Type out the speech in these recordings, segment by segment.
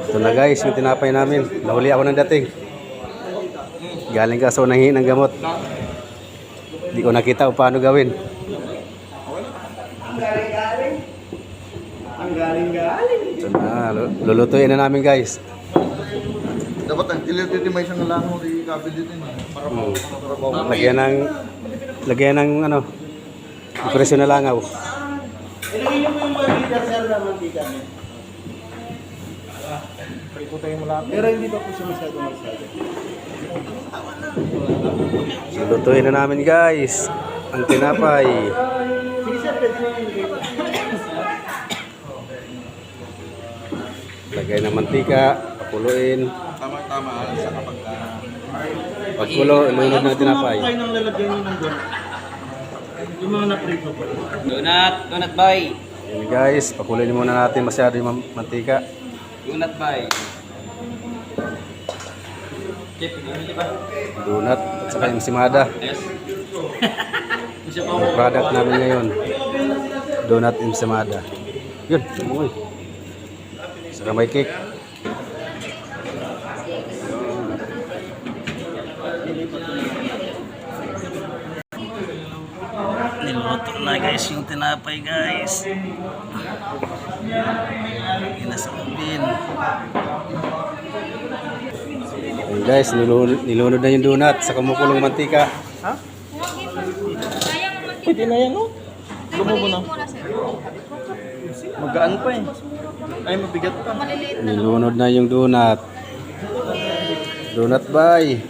Ito na guys, yung tinapay namin. Nahuli ako ng dating. Galing ka sa unang ng gamot. Hindi ko nakita kung paano gawin. Ito na, lulutuin na namin guys. Dapat ang ilititimay siyang langaw di kabil dito para para Lagyan ng ano, presyo na langaw. Ilagay mo yung mantika sir na mantika. Iputay mo lang. Pero hindi pa po siya masyado. So, lutuin na namin guys ang tinapay. Sige sir, pwede mo ilagay. Lagay ng mantika, pakuluin. Tama sa kapag Pagkulo, ilunod ng tinapay. Kayo nang lalagyan niyo ng doon. Yung mga na-prito po. Donut boy. Ayan guys, pakuluin muna natin masyado yung mantika. Donut boy. Chip, ano ba? Donut at saka yung simada. Yes. Ang product namin ngayon. Donut ensimada. Yun, umuwi. Saka may cake. Niluto na guys yung tinapay guys. Inasapin. Ayan guys, nilunod na yung donut sa kumukulong mantika. Ha? Pwede na yan, no? Lumubo na. Magaan pa eh. Ay, mabigat pa. Nilunod na yung donut. Donut bay.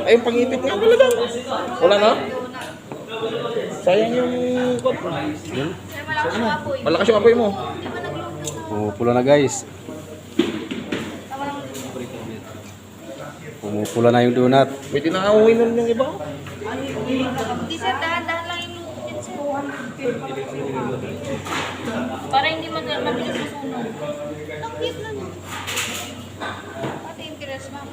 Ay, yung pangipit nga pala daw. Wala na? Sayang yung kot. Yun. Malakas yung apoy mo. Pumupula na guys. Pumupula na yung donut. Pwede na auwi nun yung iba. Hindi sir, dahan-dahan lang yung luto din sir. Para hindi mabilis masunog. Ang cute lang. Pati interest ma'am.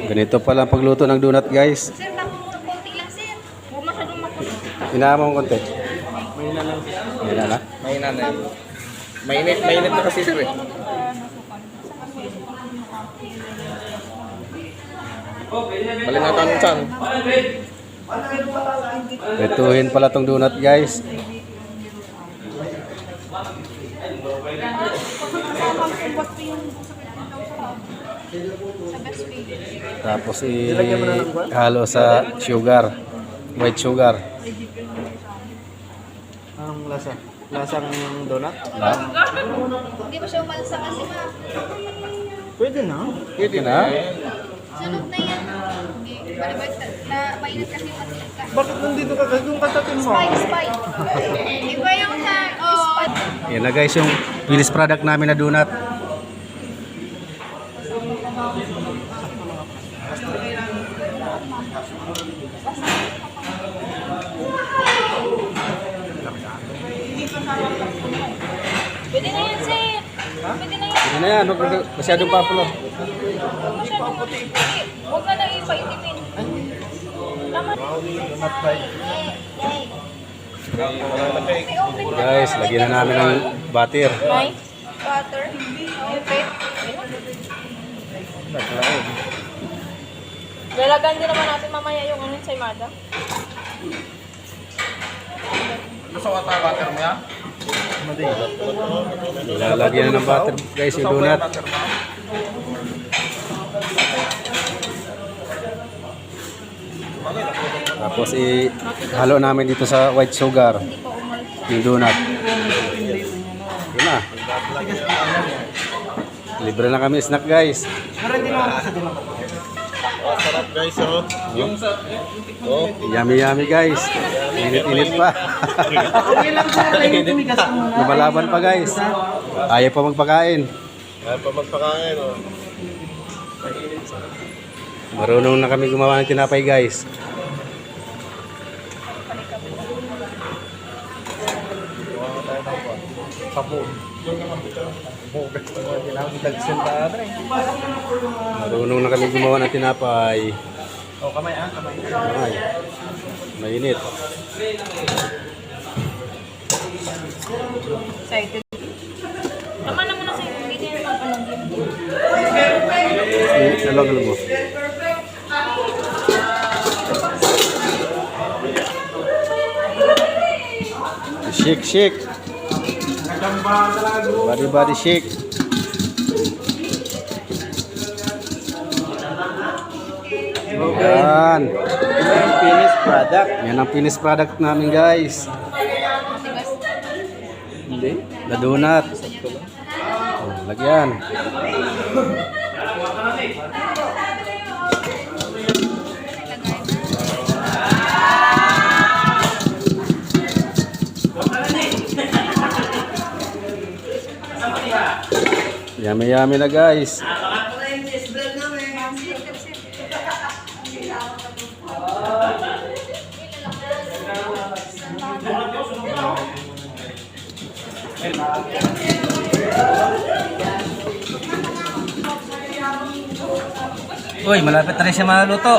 Ganito pala ang pagluto ng donut guys. Sir, konti lang sir. Huwag masyadong makulit. Hinama mo konti. Mahina lang. Mahina na. Mahina na yun. Mainit na kasi sir eh. Malinatan mo saan? Ituhin pala tong donut guys. Tapos ihalo sa sugar. White sugar. Anong lasa? Lasang donut? Hindi ba siya umalsa kasi ma'am? Pwede na. Pwede na. Sunog na yan. Hindi. Balibag na mainit kasi yung matika. Bakit nandito ka? Doon ka tatin mo. Spike. Iba yung sa... Oh. Yan na guys yung finished product namin na donut. Pwede na yan sir. Pwede na yan. Pwede na yan. Huwag masyadong papulo. Huwag na lang ipaitimin. Tama. Donut pie. Guys, lagyan na namin ng butter. May butter. Okay. Lalagan din naman natin mamaya yung ano sa imada. Gusto ka tayo butter mo yan? Lalagyan na ng butter guys yung donut. Tapos ihalo namin dito sa white sugar yung donut. Yun na. Libre na kami snack guys. Sarap guys oh. Yung sa... Oh. Yummy yummy guys. Init-init pa. Okay lang po kayo tumigas muna. Lumalaban pa guys. Ayaw pa magpakain. Ayaw pa magpakain oh. Marunong na kami gumawa ng tinapay guys. Sabon. Marunong na kami gumawa ng tinapay. Oh, kamay ah, kamay. Ay, mainit. Excited. Tama na muna Dalawang kalbo. Shake, shake. Body shake. Yan. Finished product. Yan ang finished product namin guys. Hindi. The donut. Oh, lagyan. Yummy yummy na guys. Uy, malapit na rin siya maluto.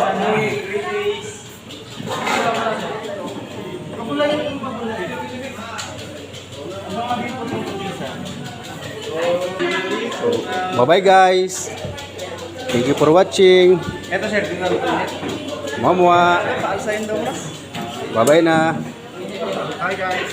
Bye-bye guys. Thank you for watching. Ito sir, dinaluto niya. Mamwa. Paalsayin daw mas. Bye-bye na. Hi guys.